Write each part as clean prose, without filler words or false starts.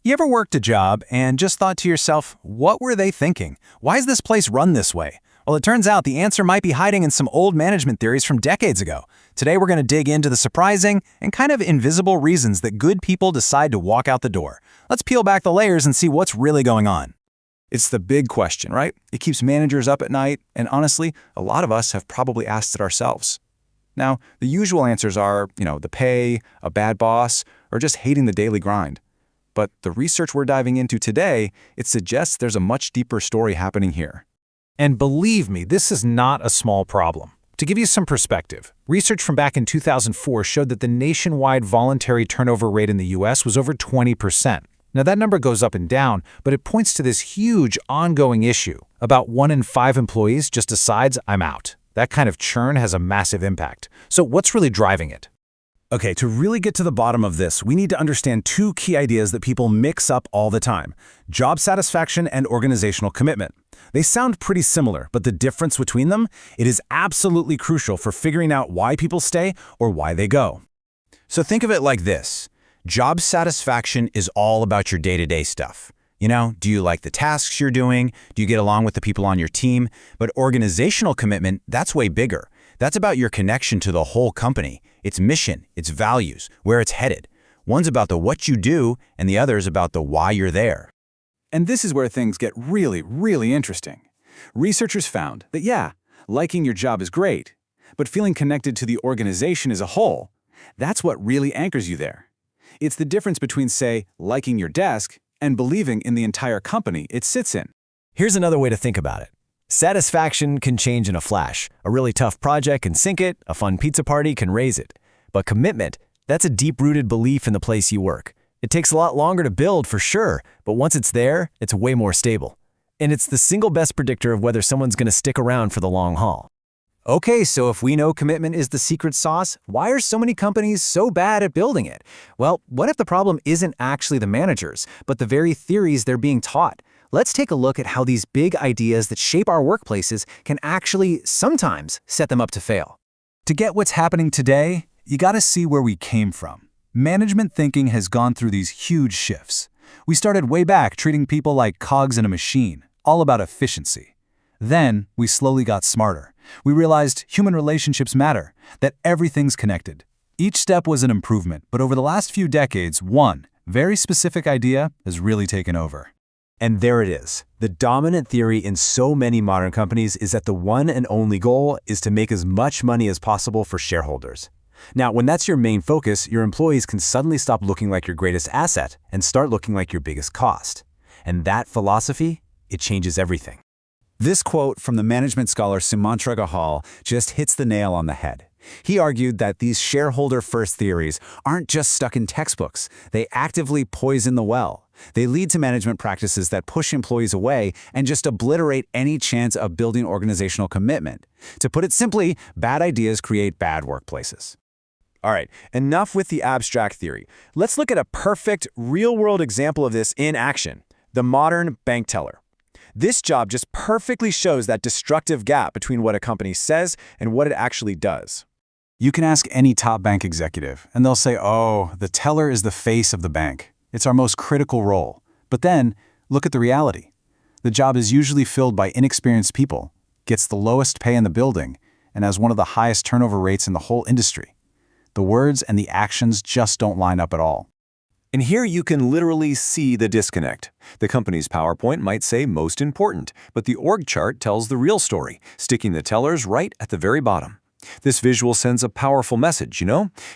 You ever worked a job and just thought to yourself, what were they thinking? Why is this place run this way? Well, it turns out the answer might be hiding in some old management theories from decades ago. Today we're going to dig into the surprising and kind of invisible reasons that good people decide to walk out the door. Let's peel back the layers and see what's really going on. It's the big question, right? It keeps managers up at night, and honestly, a lot of us have probably asked it ourselves. Now, the usual answers are, the pay, a bad boss, or just hating the daily grind. But the research we're diving into today, it suggests there's a much deeper story happening here. And believe me, this is not a small problem. To give you some perspective, research from back in 2004 showed that the nationwide voluntary turnover rate in the US was over 20%. Now that number goes up and down, but it points to this huge ongoing issue. About 1 in 5 employees just decides, I'm out. That kind of churn has a massive impact. So what's really driving it? Okay, to really get to the bottom of this, we need to understand two key ideas that people mix up all the time: job satisfaction and organizational commitment. They sound pretty similar, but the difference between them, it is absolutely crucial for figuring out why people stay or why they go. So think of it like this. Job satisfaction is all about your day-to-day stuff. Do you like the tasks you're doing? Do you get along with the people on your team? But organizational commitment, that's way bigger. That's about your connection to the whole company, its mission, its values, where it's headed. One's about the what you do, and the other is about the why you're there. And this is where things get really, really interesting. Researchers found that, liking your job is great, but feeling connected to the organization as a whole, that's what really anchors you there. It's the difference between, say, liking your desk and believing in the entire company it sits in. Here's another way to think about it. Satisfaction can change in a flash. A really tough project can sink it, a fun pizza party can raise it. But commitment, that's a deep-rooted belief in the place you work. It takes a lot longer to build, for sure, but once it's there, it's way more stable. And it's the single best predictor of whether someone's going to stick around for the long haul. Okay, so if we know commitment is the secret sauce, why are so many companies so bad at building it? Well, what if the problem isn't actually the managers, but the very theories they're being taught? Let's take a look at how these big ideas that shape our workplaces can actually sometimes set them up to fail. To get what's happening today, you gotta see where we came from. Management thinking has gone through these huge shifts. We started way back treating people like cogs in a machine, all about efficiency. Then, we slowly got smarter. We realized human relationships matter, that everything's connected. Each step was an improvement, but over the last few decades, one very specific idea has really taken over. And there it is. The dominant theory in so many modern companies is that the one and only goal is to make as much money as possible for shareholders. Now, when that's your main focus, your employees can suddenly stop looking like your greatest asset and start looking like your biggest cost. And that philosophy, it changes everything. This quote from the management scholar Sumantra Gahal just hits the nail on the head. He argued that these shareholder-first theories aren't just stuck in textbooks. They actively poison the well. They lead to management practices that push employees away and just obliterate any chance of building organizational commitment. To put it simply, bad ideas create bad workplaces. All right, enough with the abstract theory. Let's look at a perfect, real-world example of this in action: the modern bank teller. This job just perfectly shows that destructive gap between what a company says and what it actually does. You can ask any top bank executive, and they'll say, oh, the teller is the face of the bank. It's our most critical role. But then, look at the reality. The job is usually filled by inexperienced people, gets the lowest pay in the building, and has one of the highest turnover rates in the whole industry. The words and the actions just don't line up at all. And here you can literally see the disconnect. The company's PowerPoint might say most important, but the org chart tells the real story, sticking the tellers right at the very bottom. This visual sends a powerful message,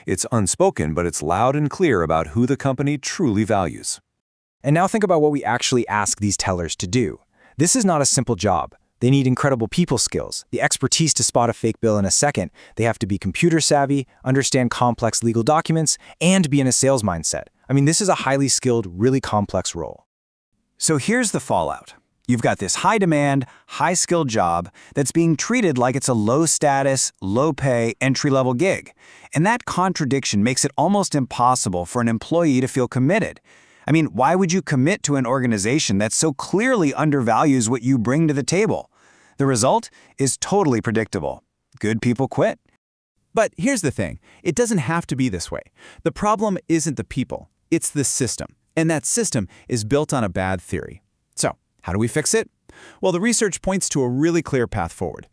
It's unspoken, but it's loud and clear about who the company truly values. And now think about what we actually ask these tellers to do. This is not a simple job. They need incredible people skills, the expertise to spot a fake bill in a second. They have to be computer savvy, understand complex legal documents, and be in a sales mindset. This is a highly skilled, really complex role. So here's the fallout. You've got this high-demand, high-skilled job that's being treated like it's a low-status, low-pay, entry-level gig. And that contradiction makes it almost impossible for an employee to feel committed. Why would you commit to an organization that so clearly undervalues what you bring to the table? The result is totally predictable. Good people quit. But here's the thing. It doesn't have to be this way. The problem isn't the people. It's the system. And that system is built on a bad theory. So, how do we fix it? Well, the research points to a really clear path forward.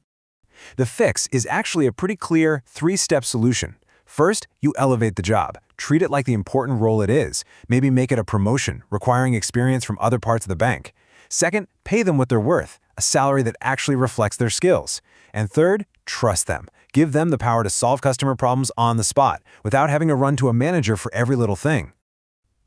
The fix is actually a pretty clear three-step solution. First, you elevate the job. Treat it like the important role it is. Maybe make it a promotion, requiring experience from other parts of the bank. Second, pay them what they're worth, a salary that actually reflects their skills. And third, trust them. Give them the power to solve customer problems on the spot, without having to run to a manager for every little thing.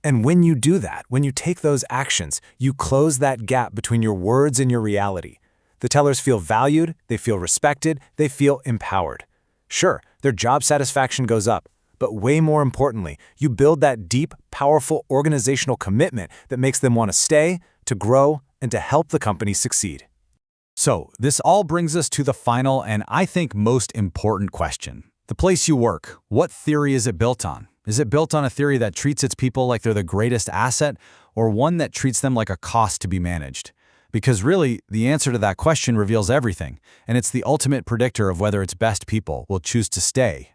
And when you do that, when you take those actions, you close that gap between your words and your reality. The tellers feel valued, they feel respected, they feel empowered. Sure, their job satisfaction goes up, but way more importantly, you build that deep, powerful organizational commitment that makes them want to stay, to grow, and to help the company succeed. So, this all brings us to the final and I think most important question. The place you work, what theory is it built on? Is it built on a theory that treats its people like they're the greatest asset, or one that treats them like a cost to be managed? Because really, the answer to that question reveals everything, and it's the ultimate predictor of whether its best people will choose to stay